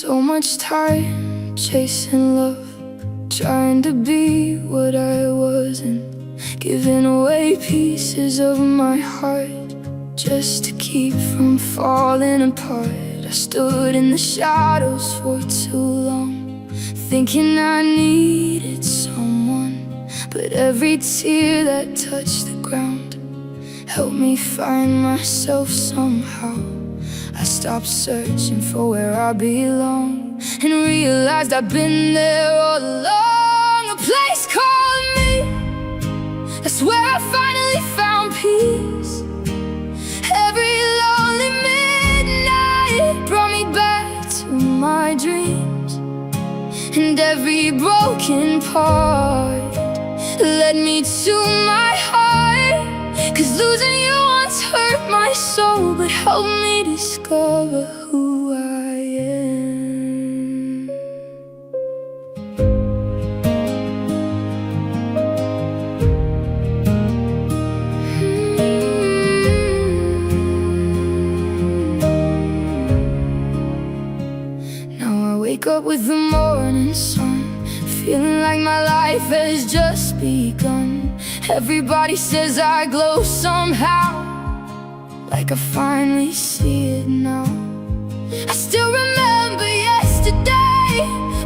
So much time chasing love, trying to be what I wasn't, giving away pieces of my heart just to keep from falling apart. I stood in the shadows for too long, thinking I needed someone, but every tear that touched the ground helped me find myself somehow. I stopped searching for where I belong and realized I've been there all along. A place called me, that's where I finally found peace. Every lonely midnight brought me back to my dreams, and every broken part led me to my heart. 'Cause losing you once hurt my soul, but helped me discover who I am. Now I wake up with the morning sun, feeling like my life has just begun. Everybody says I glow somehow, like I finally see it now. I still remember yesterday,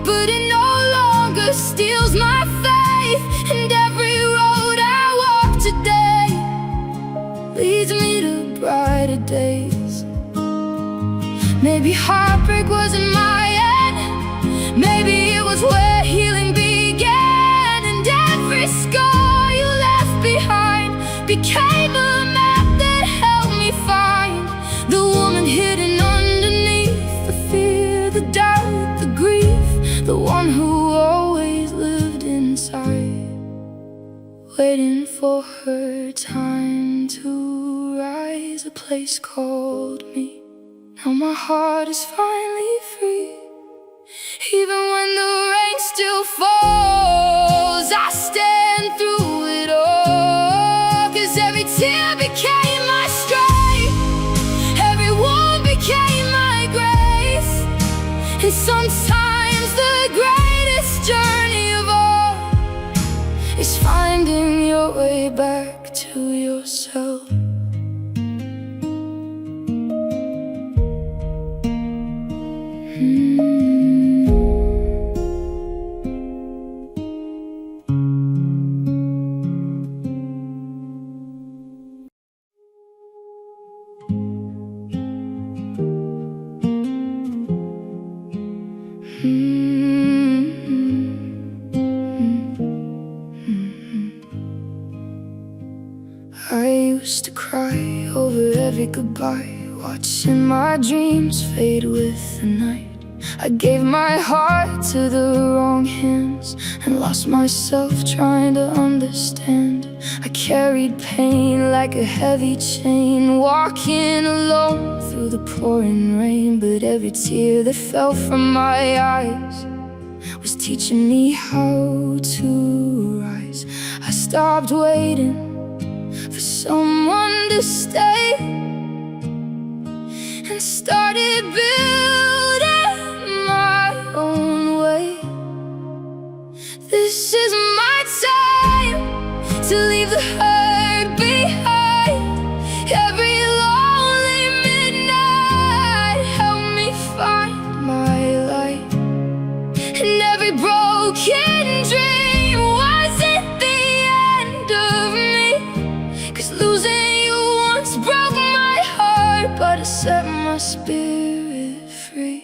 but it no longer steals my faith. And every road I walk today leads me to brighter days. Maybe heartbreak wasn't my end, maybe it was where healing began. And every scar you left behind became a map that helped me find the woman hidden underneath the fear, the doubt, the grief, the one who always lived inside, waiting for her time to rise. A place called me. Now my heart is finally free. Even when the rain still falls, I stand through it all. 'Cause every tear became my strength, every wound became my grace. And sometimes the greatest journey of all is finding your way back to yourself. I used to cry over every goodbye, watching my dreams fade with the night. I gave my heart to the wrong hands and lost myself trying to understand. I carried pain like a heavy chain, walking alone through the pouring rain. But every tear that fell from my eyes was teaching me how to rise. I stopped waiting for someone to stay and started building my own way. This is my time to leave the hurt behind. Every lonely midnight helped me find my light, and every broken dream wasn't the end of me. 'Cause losing you once broke my heart, but it set my spirit free.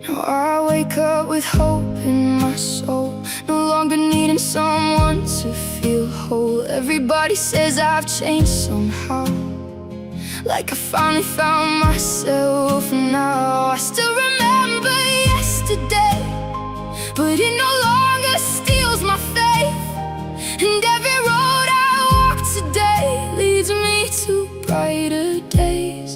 Now I wake up with hope in my soul, no longer needing someone to feel whole. Everybody says I've changed somehow, like I finally found myself now. I still remember yesterday, but it no longer steals my faith. And every road I walk today leads me to brighter days.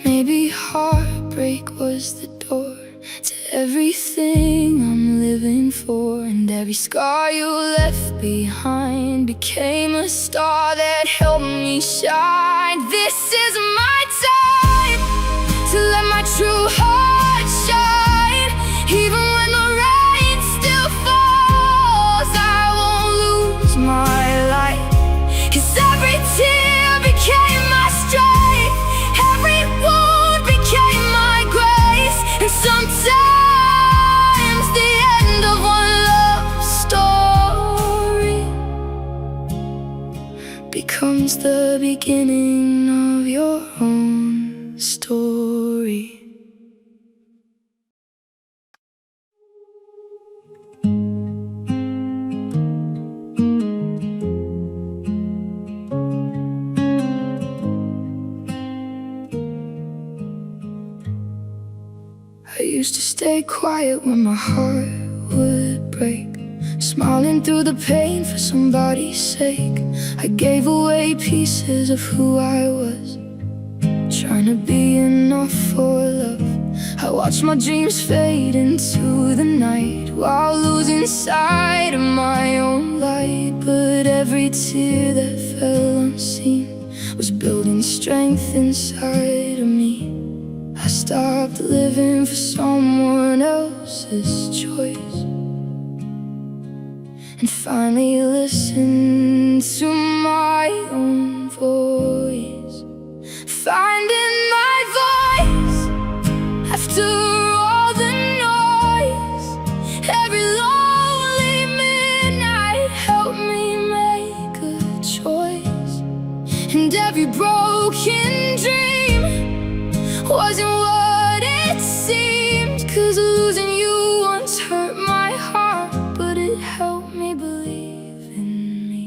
Maybe heartbreak heartbreak was the door to everything I'm living for. And every scar you left behind became a star that helped me shine. This is my time to let my true heart shine. Even when the rain still falls, I won't lose my light. 'Cause every tear became my strength, every wound became my grace. And sometimes the end of one love story becomes the beginning of your own story. I used to stay quiet when my heart would break, smiling through the pain for somebody's sake. I gave away pieces of who I was, trying to be enough for love. I watched my dreams fade into the night while losing sight of my own light. But every tear that fell unseen was building strength inside of me. I stopped living for someone else's choice and finally listened to my own voice. Finding my voice after all the noise, every lonely midnight helped me make a choice. And every broken dream wasn't what it seemed. 'Cause losing you once hurt my heart, but it helped me believe in me.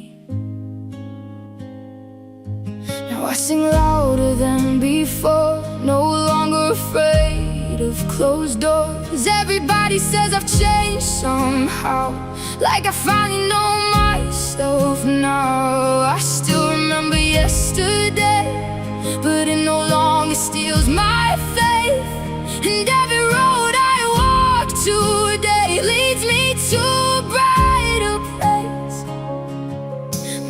Now I sing louder than before, no longer afraid of closed doors. Everybody says I've changed somehow, like I finally know myself now. I still remember yesterday, but it no longer steals my faith. And every road I walk today leads me to a brighter place.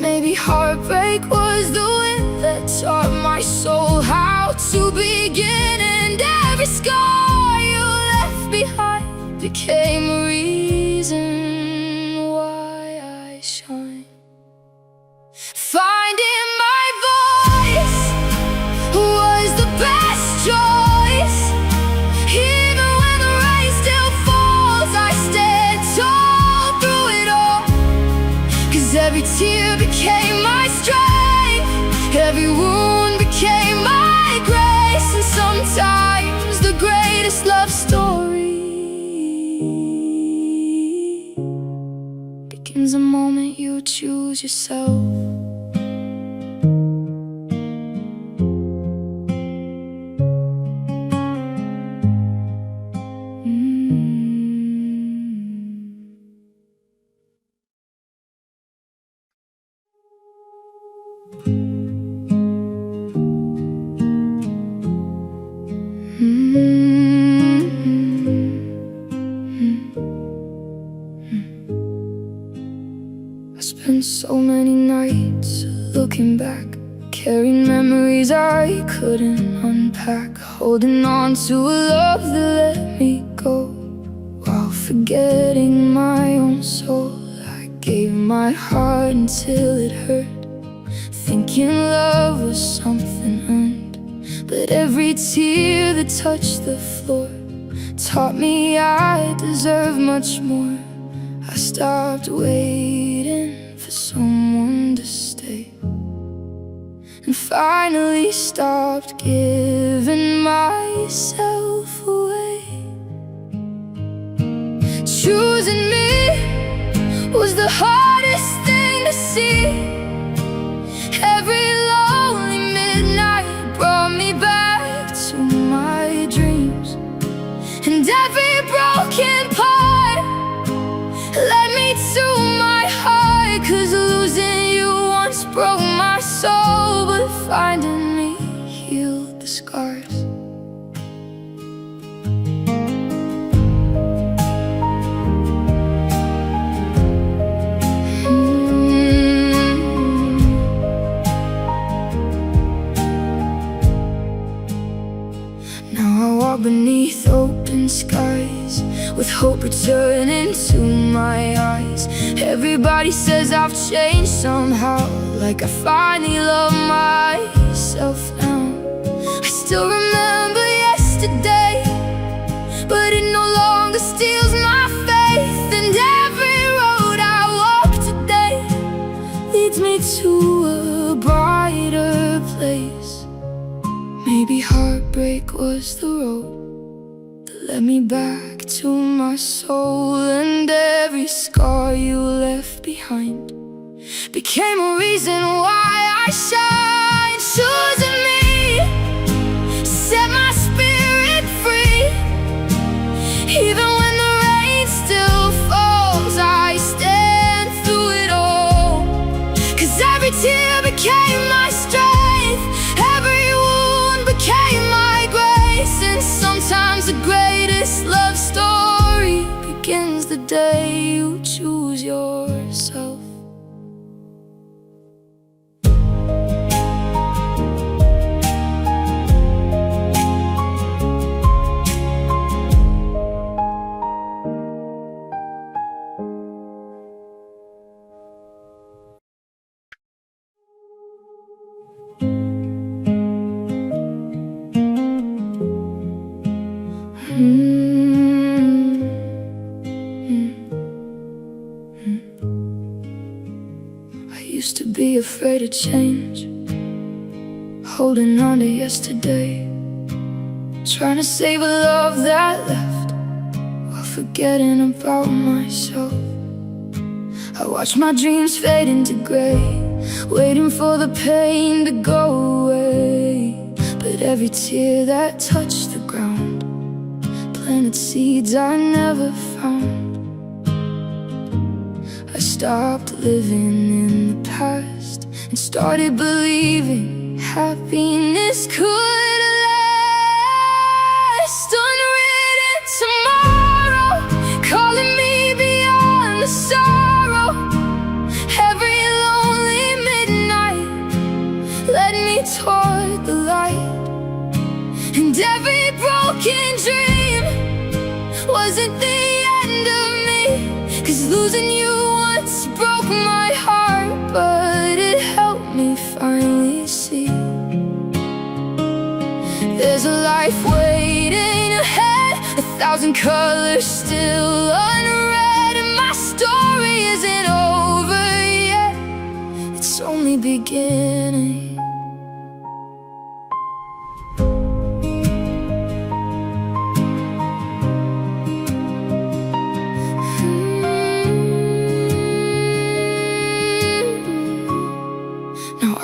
Maybe heartbreak was the wind that taught my soul how to begin. And every scar you left behind became a reason why I shine. Finding my voice was the best choice. Even when the rain still falls, I stand tall through it all. 'Cause every tear became my strength, every wound became my grace. And sometimes the greatest love story begins the moment you choose yourself. I spent so many nights looking back, carrying memories I couldn't unpack, holding on to a love that let me go while forgetting my own soul. I gave my heart until it hurt, thinking love was something earned. But every tear that touched the floor taught me I deserve much more. I stopped waiting for someone to stay, and finally stopped giving myself away. Choosing me was the hardest thing to see. Every lonely midnight brought me back to my dreams, and every broken part led me to my heart. 'Cause losing you once broke my soul, but finding me healed the scars. open skies, with hope returning to my eyes. Everybody says I've changed somehow, like I finally love myself now. I still remember yesterday, but it no longer steals my faith. And every road I walk today leads me to a brighter place. Maybe heartbreak was the road that led me back to my soul, and every scar you left behind became a reason why I shine. Choosing me set my spirit free. Even when the rain still falls, I stand through it all. 'Cause every tear became my strength, every wound became my grace. And sometimes the greatest love story begins the day you choose yourself. I used to be afraid of change, holding on to yesterday, trying to save a love that left while forgetting about myself. I watched my dreams fade into gray, waiting for the pain to go away. But every tear that touched the ground planted seeds I never found. I stopped living in the past and started believing happiness could last. Unwritten tomorrow, calling me beyond the sorrow. Every lonely midnight led me toward the light, and every broken dream wasn't the end of me. 'Cause losing you once broke my heart, but it helped me finally see there's a life waiting ahead, 1,000 colors still unread. And my story isn't over yet, it's only beginning.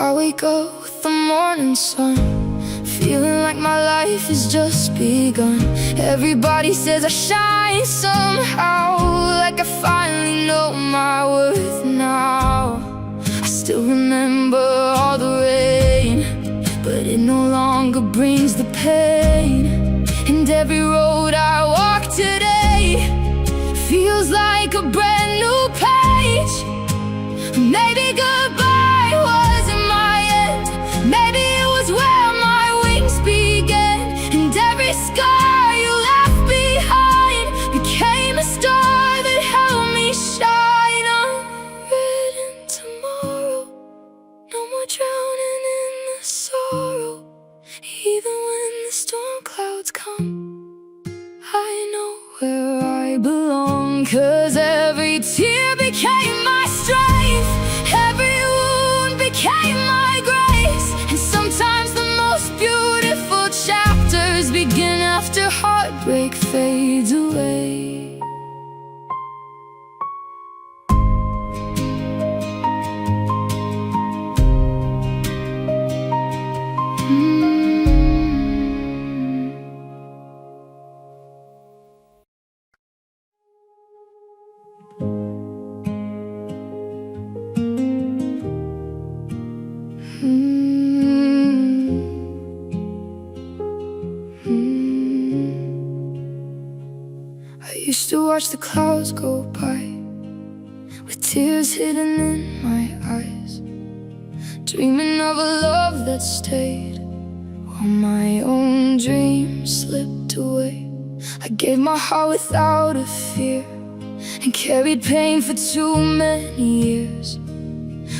I wake up with the morning sun, feeling like my life has just begun. Everybody says I shine somehow, like I finally know my worth now. I still remember all the rain, but it no longer brings the pain. And every road I walk today feels like a brand new page. Maybe goodbye wasn't my end, maybe it was where my wings began. And every scar you left behind became a star that helped me shine. Unwritten tomorrow, no more drowning in the sorrow. Even when the storm clouds come, I know where I belong. 'Cause every tear became my strength, every wound became my grace. And sometimes the most beautiful chapters begin after heartbreak fades away. I used to watch the clouds go by, with tears hidden in my eyes, dreaming of a love that stayed while my own dreams slipped away. I gave my heart without a fear and carried pain for too many years.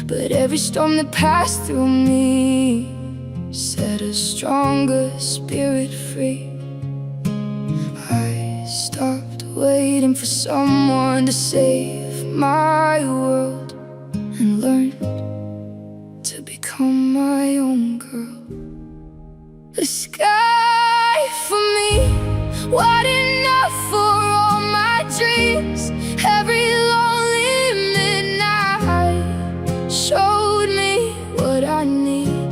But every storm that passed through me set a stronger spirit free. I stopped waiting for someone to save my world and learned to become my own girl. The sky for me, wide enough for all my dreams. Every lonely midnight showed me what I need,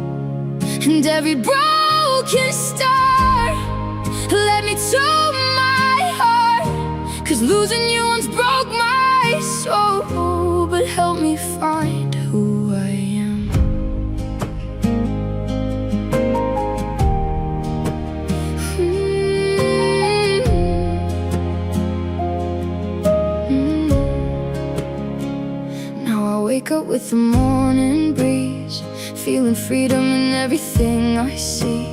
and every broken star led me to my heart. 'Cause losing you once broke my soul, but helped me find who I am. Now I wake up with the morning breeze, feeling freedom in everything I see.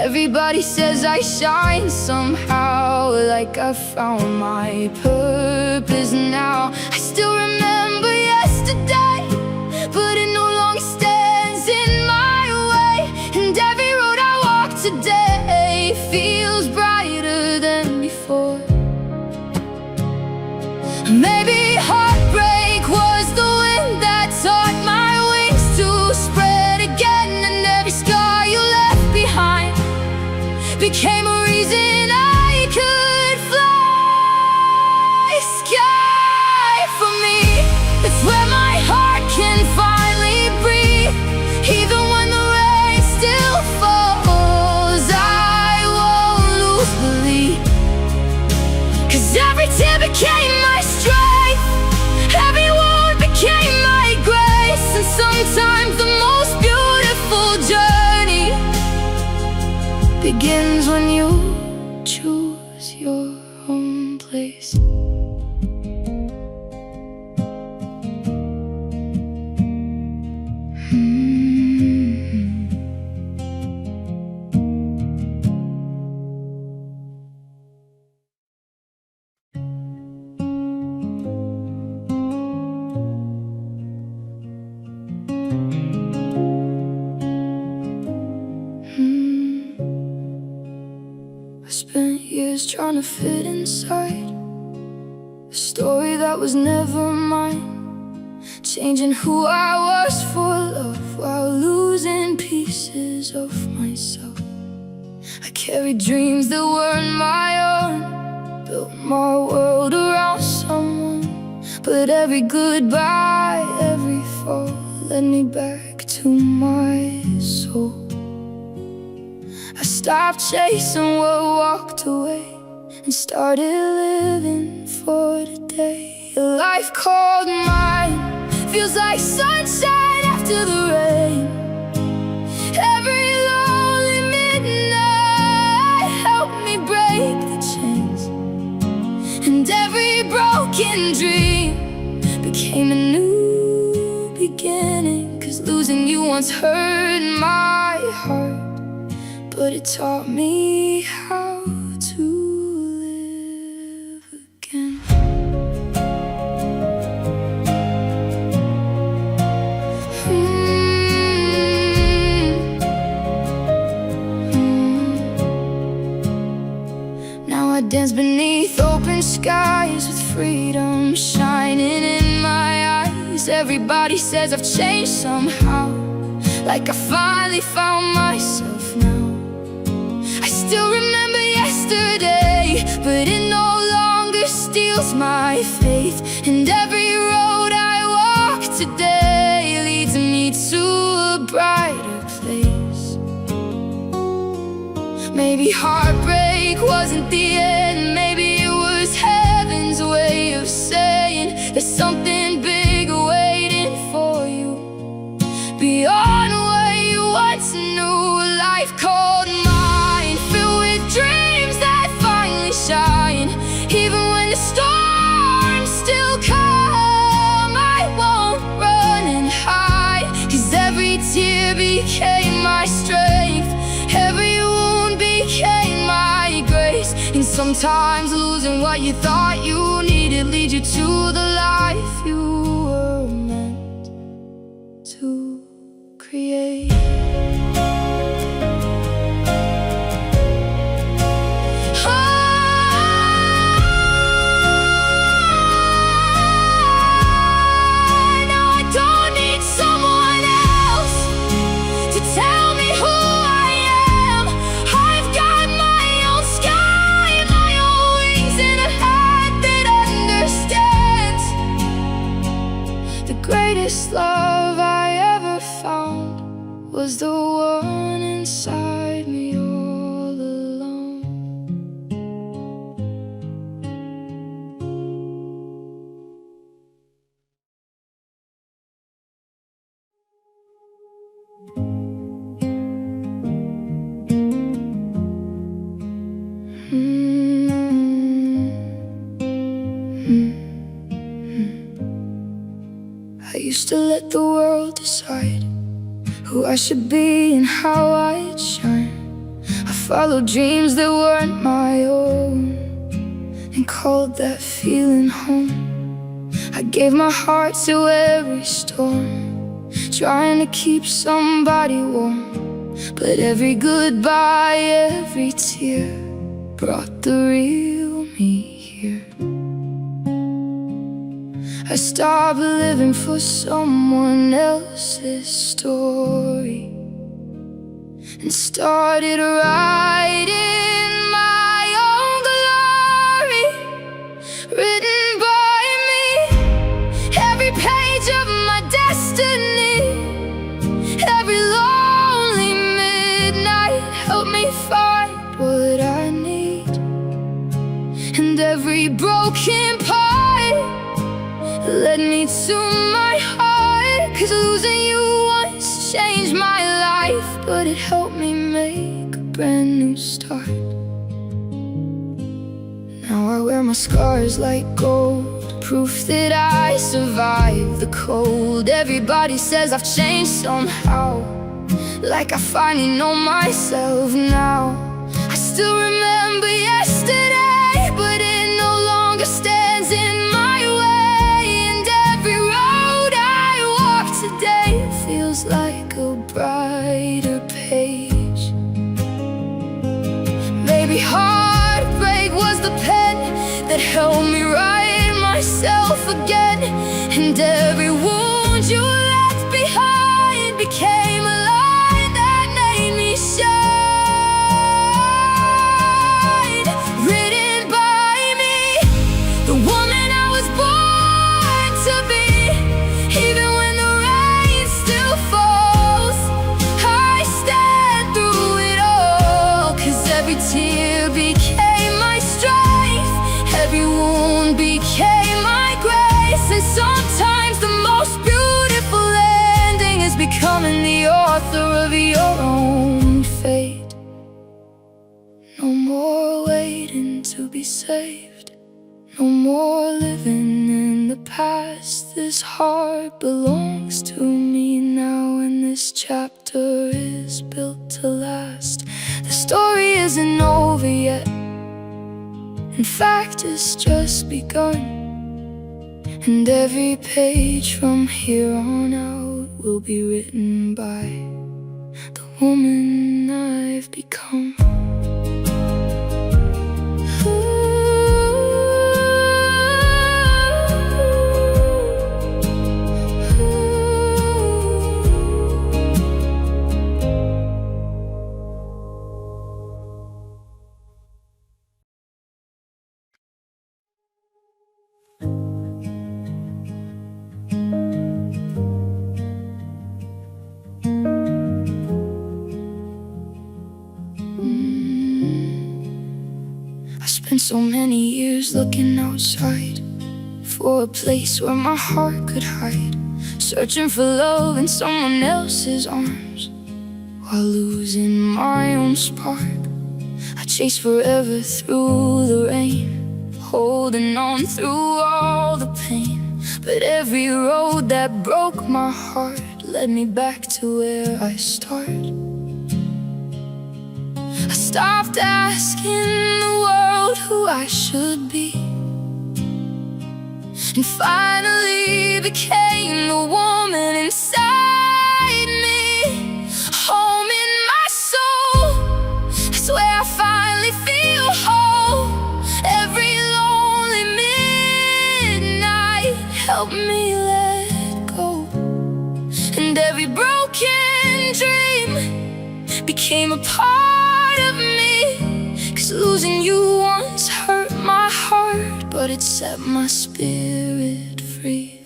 Everybody says I shine somehow, like I found my purpose now. I still remember yesterday, but it no longer stands in my way. And every road I walk today feels brighter than before. Maybe heartbreak was the wind that taught my wings to spread again, and every scar you left behind became a reason I could fly. Sky for me, it's where my heart can finally breathe. Even when the rain still falls, I won't lose belief. 'Cause every tear became my strength, every wound became my grace. And sometimes the most beautiful journey begins when you choose your own place. I spent years trying to fit inside a story that was never mine, changing who I was for love while losing pieces of myself. I carried dreams that weren't my own, built my world around someone. But every goodbye, every fall led me back to my soul. I stopped chasing what walked away and started living for today. A life called mine feels like sunshine after the rain. Every lonely midnight helped me break the chains, and every broken dream became a new beginning. 'Cause losing you once hurt my heart, but it taught me how to live again. Now I dance beneath open skies with freedom shining in my eyes. Everybody says I've changed somehow, like I finally found myself now. I still remember yesterday, but it no longer steals my faith. And every road I walk today leads me to a brighter place. Maybe heartbreak wasn't the end, maybe it was heaven's way of saying there's something bigger waiting for you beyond what you once knew. A life called mine, filled with dreams that finally shine. Even when the storms still come, I won't run and hide. 'Cause every tear became my strength, every wound became my grace. And some sometimes losing what you thought you needed leads you to the life you were meant to create. Greatest love I ever found was the one inside me all along. I used to let the world decide who I should be and how I'd shine. I followed dreams that weren't my own and called that feeling home. I gave my heart to every storm, trying to keep somebody warm. But every goodbye, every tear brought the real me here. I stopped living for someone else's story and started writing my own glory, written by me. Every page of my destiny, every lonely midnight helped me find what I need. And every broken part led me to my heart. 'Cause losing you once changed my life, but it helped me make a brand new start. Now I wear my scars like gold, proof that I survived the cold. Everybody says I've changed somehow, like I finally know myself now. I still remember yesterday, but it no longer stands in my way. Today feels like a brighter page. Maybe heartbreak was the pen that helped me write myself again. And every wound you left behind became a light that made me shine. Written by me, the woman I was born to be. Even when every tear became my strength, every wound became my grace. And sometimes the most beautiful ending is becoming the author of your own fate. No more waiting to be saved, no more living in the past. This heart belongs to me now, and this chapter is built to last. The story isn't over yet, in fact it's just begun. And every page from here on out will be written by the woman I've become. Spent so many years looking outside for a place where my heart could hide, searching for love in someone else's arms while losing my own spark. I chased forever through the rain, holding on through all the pain. But every road that broke my heart led me back to where I started. I stopped asking the world out who I should be, and finally became the woman inside me. Home in my soul, that's where I finally feel whole. Every lonely midnight helped me let go, and every broken dream became a part of me. 'Cause losing you once hurt my heart, but it set my spirit free.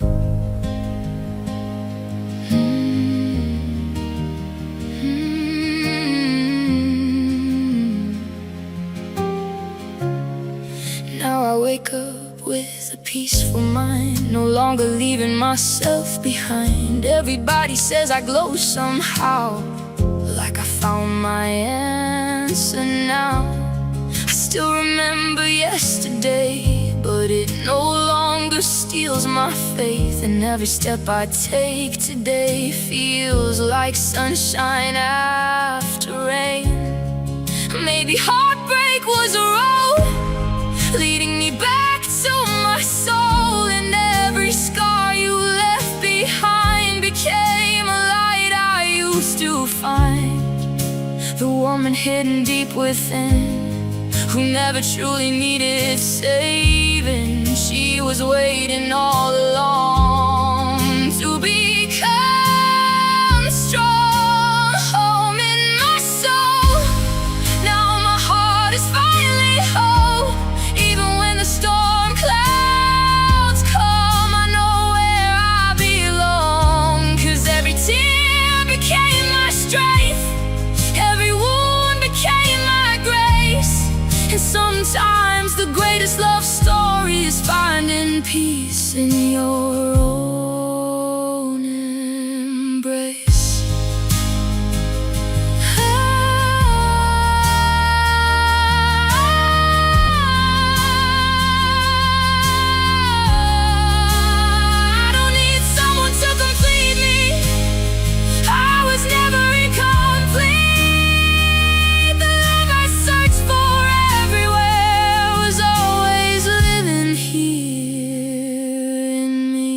Now I wake up with a peaceful mind, no longer leaving myself behind. Everybody says I glow somehow, like I found my answer now. I still remember yesterday, but it no longer steals my faith. And every step I take today feels like sunshine after rain. Maybe heartbreak was a road leading me back to my soul, and every scar you left behind became a light I used to find. The woman hidden deep within, who never truly needed saving. She was waiting all along to become strong. Home in my soul, now my heart is finally whole. Even when the storm clouds come, I know where I belong. 'Cause every tear became my strength, every wound became my grace. And sometimes the greatest love story is finding peace in your own embrace. I don't need someone to complete me. I was never incomplete. The love I searched for everywhere was always living here in me.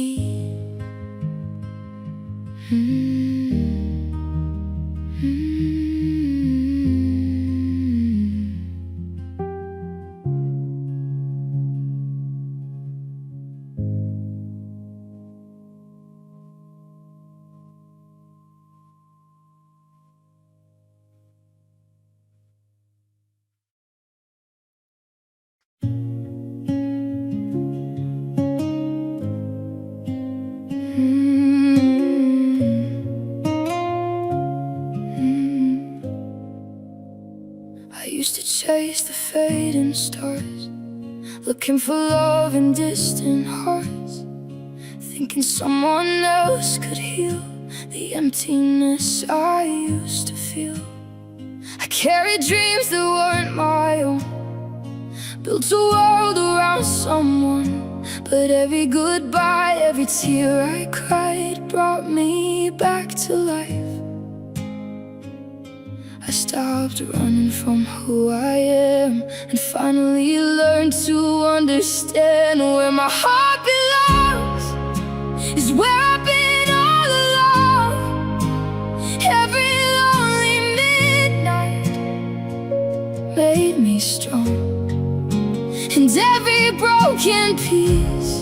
I used to chase the fading stars, looking for love in distant hearts, thinking someone else could heal the emptiness I used to feel. I carried dreams that weren't my own, built a world around someone. But every goodbye, every tear I cried brought me back to life. I stopped running from who I am and finally learned to understand where my heart belongs is where I've been all along. Every lonely midnight made me strong, and every broken piece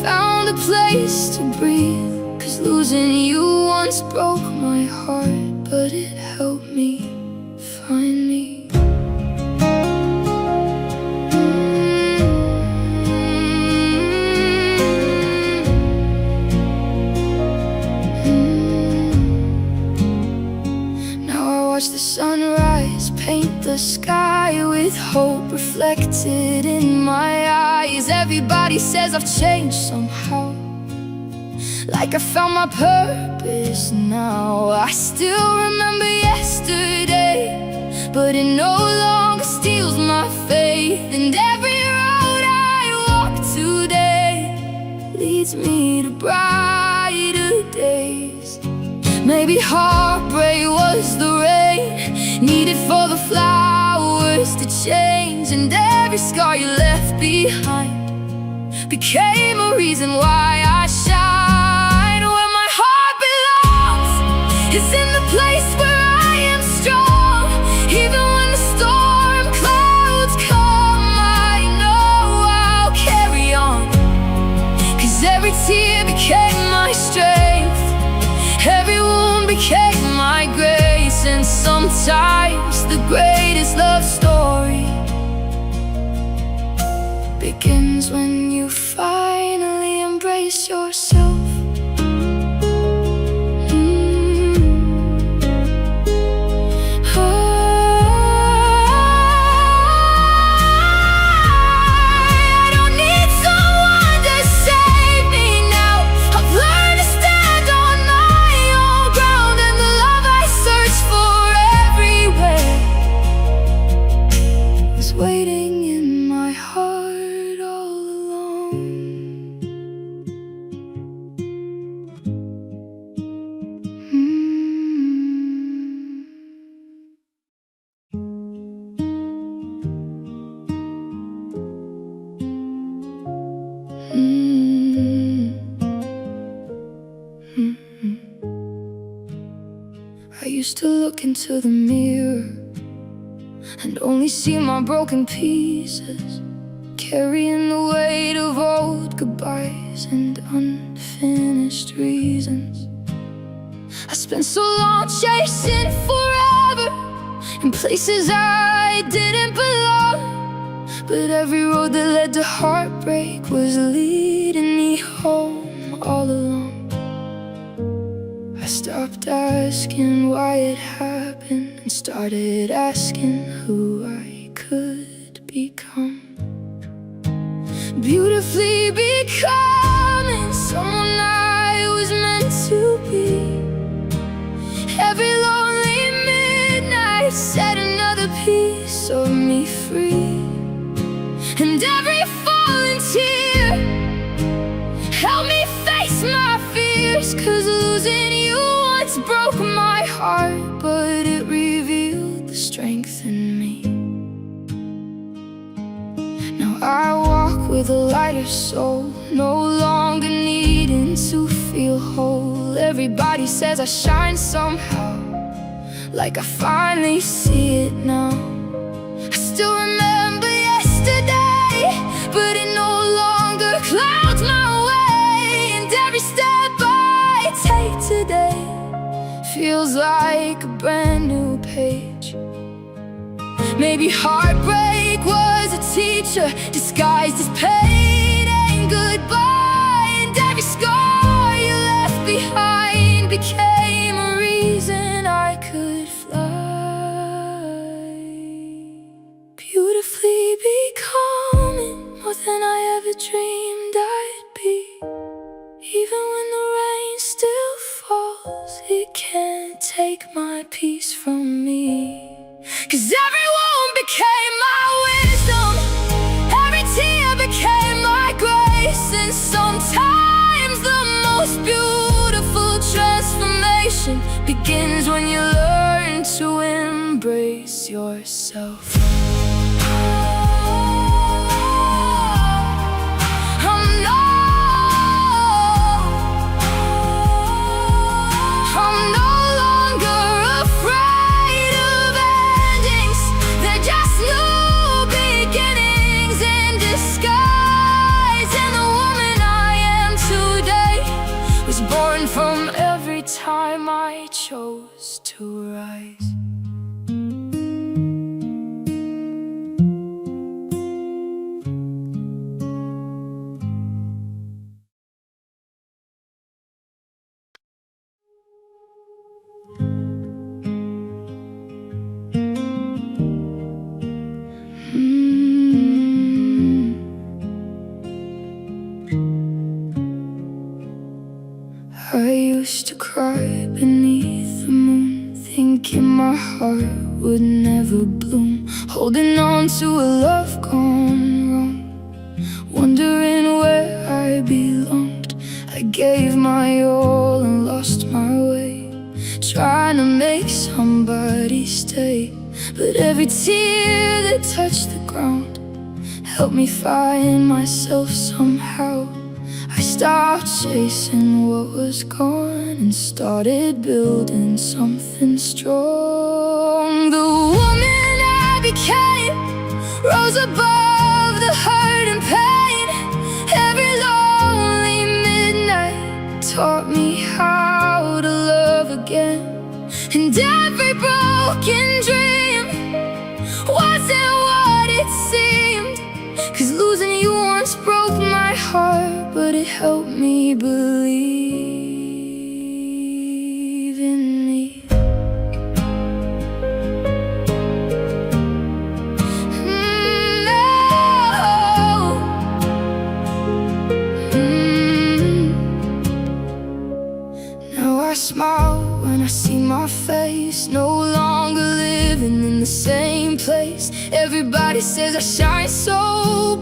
found a place to breathe. 'Cause losing you once broke my heart, but it helped me find me. Now I watch the sunrise paint the sky with hope reflected in my eyes. Everybody says I've changed somehow, like I found my purpose now. I still remember yesterday, but it no longer steals my faith. And every road I walk today leads me to brighter days. Maybe heartbreak was the rain needed for the flowers to change, and every scar you left behind became a reason why I shine. Where my heart belongs is in the place where I am strong. Even when the storm clouds come, I know I'll carry on. 'Cause every tear became my strength, every wound became my grace. And sometimes the greatest love story begins when you finally embrace yourself. I don't need someone to save me now. I've learned to stand on my own ground, and the love I searched for everywhere was waiting in my heart all along. I used to look into the mirror and only see my broken pieces, carrying the weight of old goodbyes and unfinished reasons. I spent so long chasing forever in places I didn't belong, but every road that led to heartbreak was leading me home all along. I stopped asking why it happened and started asking who I could become. Beautifully becoming someone I was meant to be. Every lonely midnight set another piece of me free, and every fallen tear helped me face my fears. 'Cause losing you once broke my heart, but it revealed the strength in me. Now I walk with a lighter soul, no longer needing to feel whole. Everybody says I shine somehow, like I finally see it now. I still remember yesterday, but it no longer clouds my way. And every step I take today feels like a brand new page. Maybe heartbreak was a teacher disguised as pain and goodbye. And every scar you left behind became a reason I could fly. Beautifully becoming more than I ever dreamed I'd be. Even when the rain still falls, it can't take my peace from me. 'Cause every wound became my wisdom, every tear became my grace. And sometimes the most beautiful transformation begins when you learn to embrace yourself. I'm no longer afraid of endings. They're just new beginnings in disguise. And the woman I am today was born from every time I chose to rise. I used to cry beneath the moon, thinking my heart would never bloom, holding on to a love gone wrong, wondering where I belonged. I gave my all and lost my way, trying to make somebody stay. But every tear that touched the ground helped me find myself somehow. I stopped chasing what was gone and started building something strong. The woman I became rose above the hurt and pain. Every lonely midnight taught me how to love again. And every broken dream wasn't what it seemed, 'cause losing you once broke my heart, but it helped me believe in me. Now I smile when I see my face, no longer living in the same place. Everybody says I shine so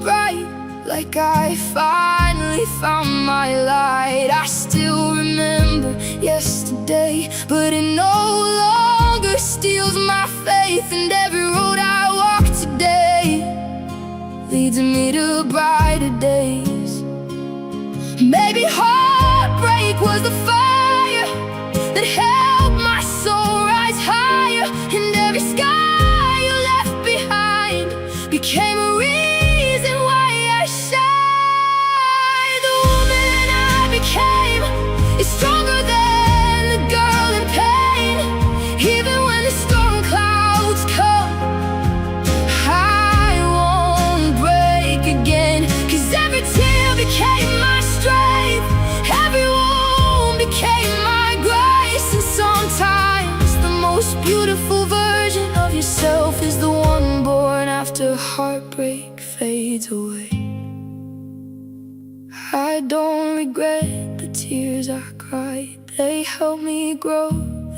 bright, like I finally found my light. I still remember yesterday, but it no longer steals my faith. And every road I walk today leads me to brighter days. Maybe heartbreak was the fire that helped my soul rise higher. And every sky you left behind became a reason why I shine. The woman I became is stronger than the girl in pain. Even when the storm clouds come, I won't break again. 'Cause every tear became my strength, every wound became my grace. And sometimes the most beautiful version of yourself is the one born after heartbreak fades away. I don't regret the tears I cried. They helped me grow,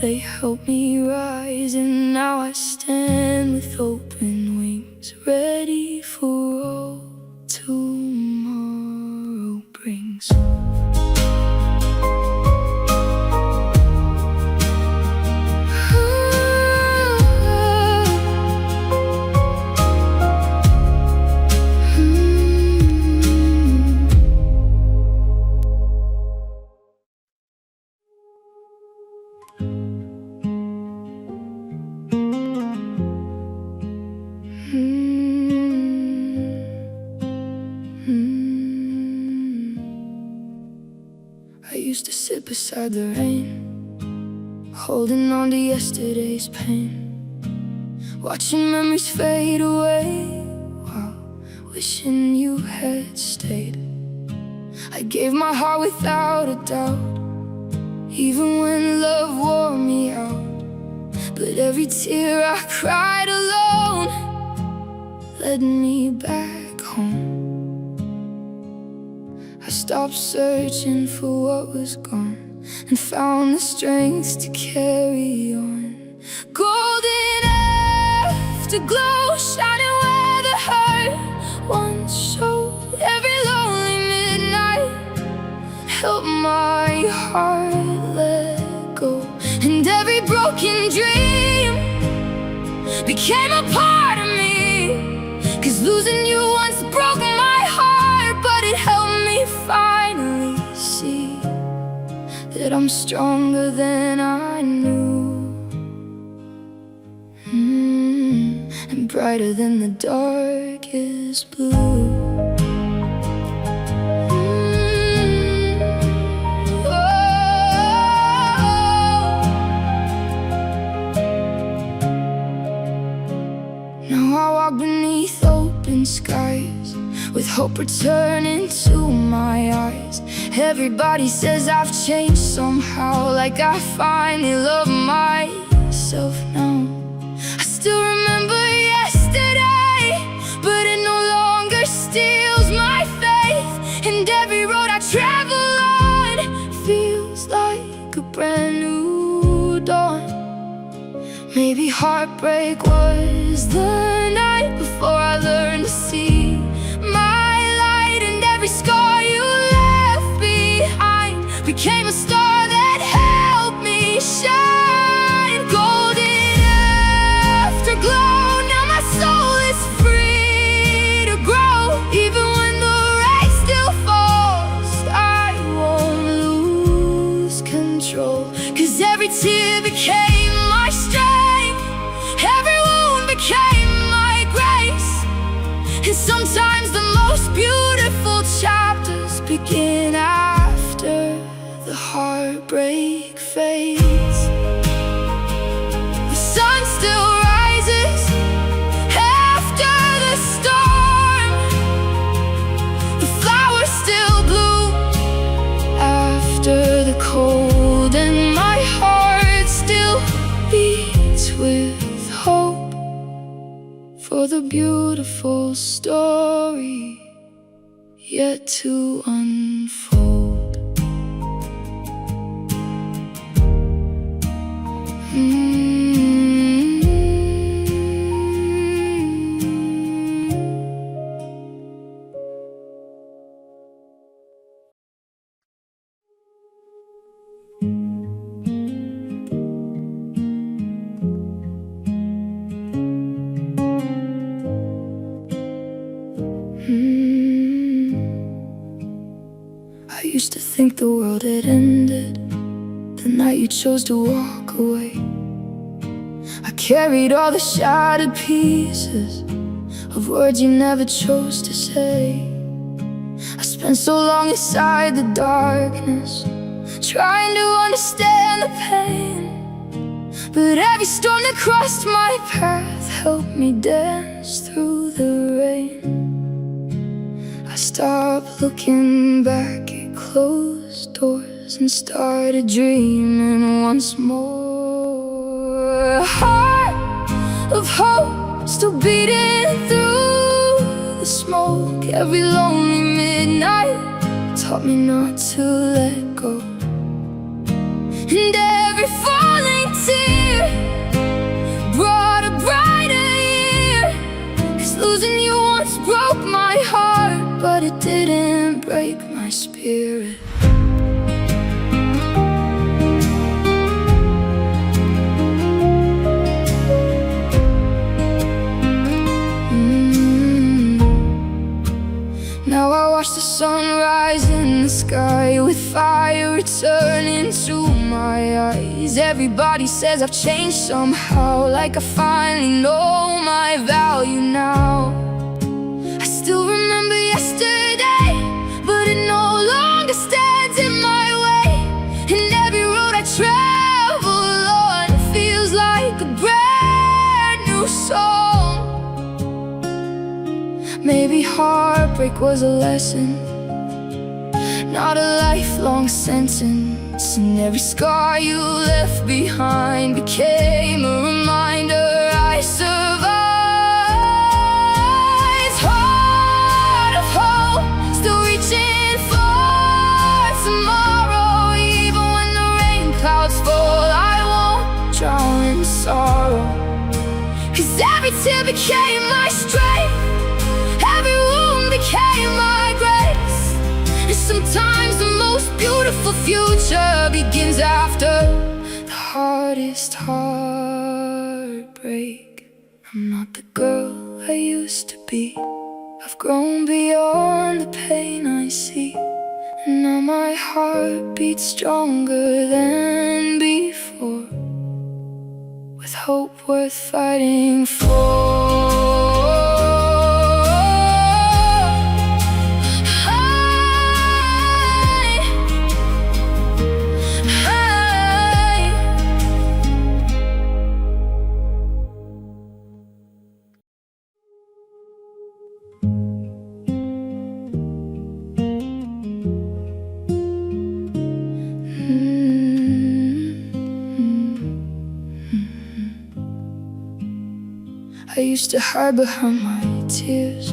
they helped me rise. And now I stand with open wings, ready for all tomorrow brings. I used to sit beside the rain, holding on to yesterday's pain, watching memories fade away while wishing you had stayed. I gave my heart without a doubt, even when love wore me out. But every tear I cried alone led me back home. I stopped searching for what was gone and found the strength to carry on. Golden afterglow shining where the hurt once showed. Every lonely midnight helped my heart let go. And every broken dream became a part of me. 'Cause losing you once broke my heart, but it helped me finally see that I'm stronger than I knew, and brighter than the darkest blue. Now I walk beneath open skies, with hope returning to my eyes. Everybody says I've changed somehow, like I finally love myself now. I still remember yesterday, but it no longer steals my faith. And every road I travel on feels like a brand new dawn. Maybe heartbreak was the night before I learned to see my light. And every scar you left behind became a star that helped me shine. Golden afterglow, now my soul is free to grow. begin after the heartbreak fades. The sun still rises after the storm. The flowers still bloom after the cold, and my heart still beats with hope for the beautiful story yet to unfold. I used to think the world had ended the night you chose to walk away. I carried all the shattered pieces of words you never chose to say. I spent so long inside the darkness, trying to understand the pain, but every storm that crossed my path helped me dance through the rain. I stopped looking back at closed doors and started dreaming once more. A heart of hope still beating through the smoke. Every lonely midnight taught me not to let go, and every falling tear brought a brighter year. 'Cause losing you once broke my heart, but it didn't break my spirit. Now I watch the sun rise in the sky, with fire returning to my eyes. Everybody says I've changed somehow, like I finally know my value now. I still remember yesterday, but it no longer stands in my way. And every road I travel on feels like a brand new song. Maybe heartbreak was a lesson, not a lifelong sentence. And every scar you left behind became a reminder I survived. Heart of hope, still reaching for tomorrow. Even when the rain clouds fall, I won't drown in sorrow. 'Cause every tear became my strength, every wound became my grace. And sometimes the most beautiful future begins after the hardest heartbreak. I'm not the girl I used to be. I've grown beyond the pain I see, and now my heart beats stronger than before, with hope worth fighting for. I used to hide behind my tears,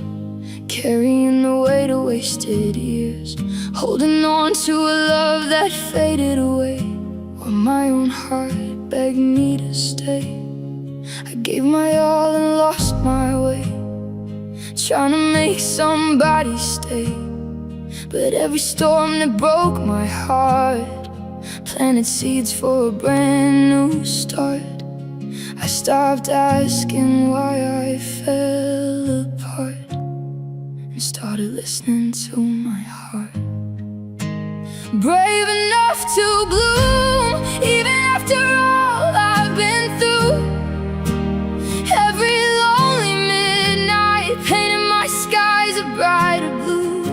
carrying the weight of wasted years, holding on to a love that faded away, while my own heart begged me to stay. I gave my all and lost my way, trying to make somebody stay. But every storm that broke my heart planted seeds for a brand new start. I stopped asking why I fell apart and started listening to my heart. Brave enough to bloom, even after all I've been through. Every lonely midnight painted my skies a brighter blue.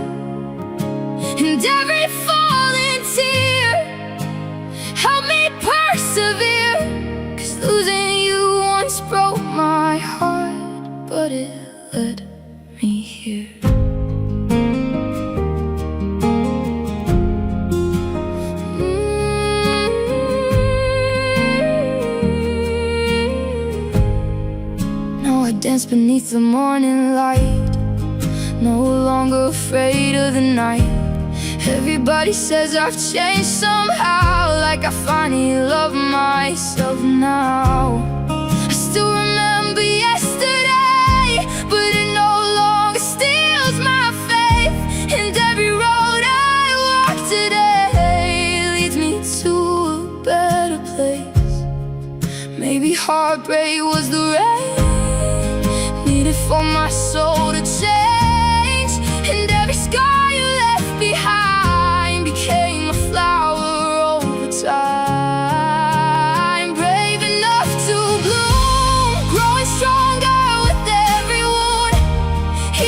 and every falling tear help me persevere. 'Cause losing you once broke my heart, but it led me here. Now I dance beneath the morning light, no longer afraid of the night. Everybody says I've changed somehow, like I finally love myself now. I still remember yesterday, but it no longer steals my faith. And every road I walk today leads me to a better place. Maybe heartbreak was the rain needed for my soul to change, and every scar you left behind became a flower over time. Brave enough to bloom, growing stronger with every wound.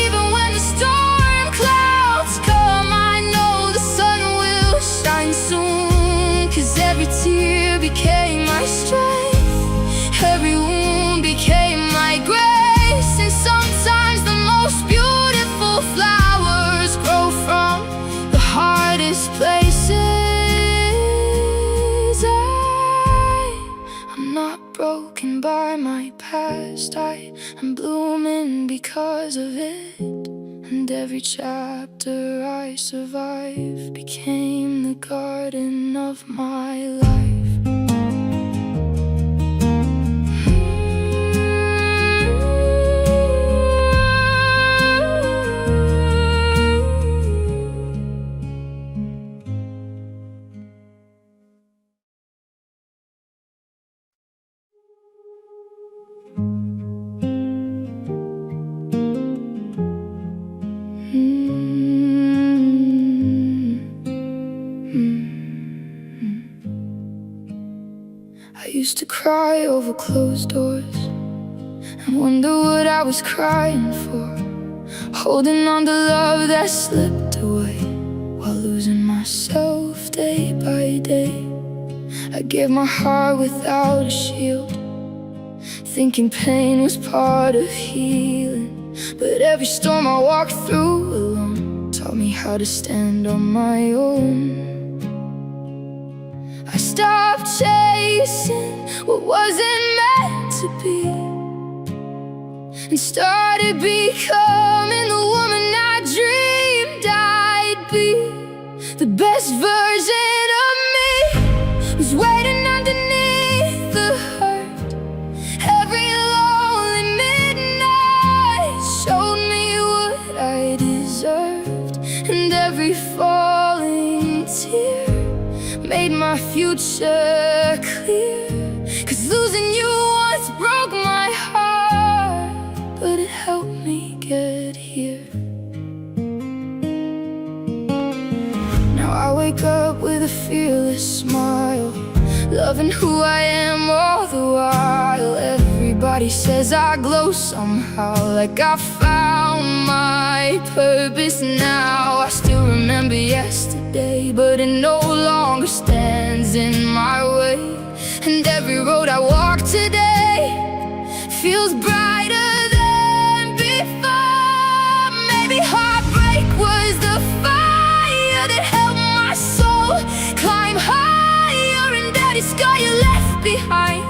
Even when the storm clouds come, I know the sun will shine soon. 'Cause every tear became my strength, every wound became my grace. And sometimes the most beautiful flowers grow from the hardest places. I'm not broken by my past, I'm blooming because of it. And every chapter I survived became the garden of my life. I used to cry over closed doors and wonder what I was crying for, holding on to love that slipped away while losing myself day by day. I gave my heart without a shield, thinking pain was part of healing. But every storm I walked through alone taught me how to stand on my own. I stopped chasing what wasn't meant to be and started becoming the woman I dreamed I'd be. The best version of me was waiting underneath the hurt. Every lonely midnight showed me what I deserved, and every falling tear made my future clear. 'Cause losing you once broke my heart, but it helped me get here. Now I wake up with a fearless smile, loving who I am all the while. Everybody says I glow somehow, like I found my purpose now. I still remember yesterday, but it no longer stands in my way. And every road I walk today feels brighter than before. Maybe heartbreak was the fire that helped my soul climb higher, and that scar you left behind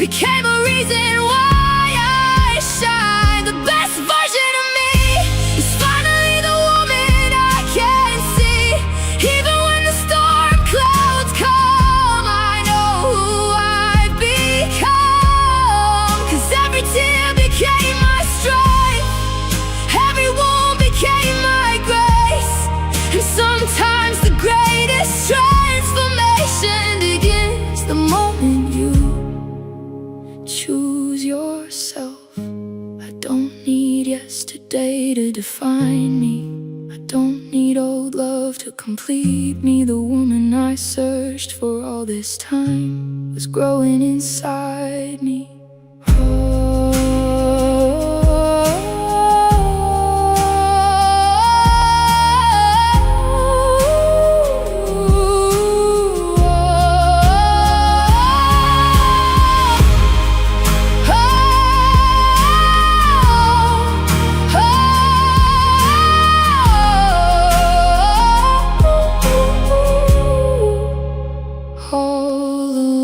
became a reason why I shine. The best version of me is finally the woman I can see. Even when the storm clouds come, I know who I've become. 'Cause every tear became my strength, every wound became my grace. And sometimes the greatest transformation begins the moment you choose yourself. I don't need yesterday to define me. I don't need old love to complete me. The woman I searched for all this time was growing inside me. all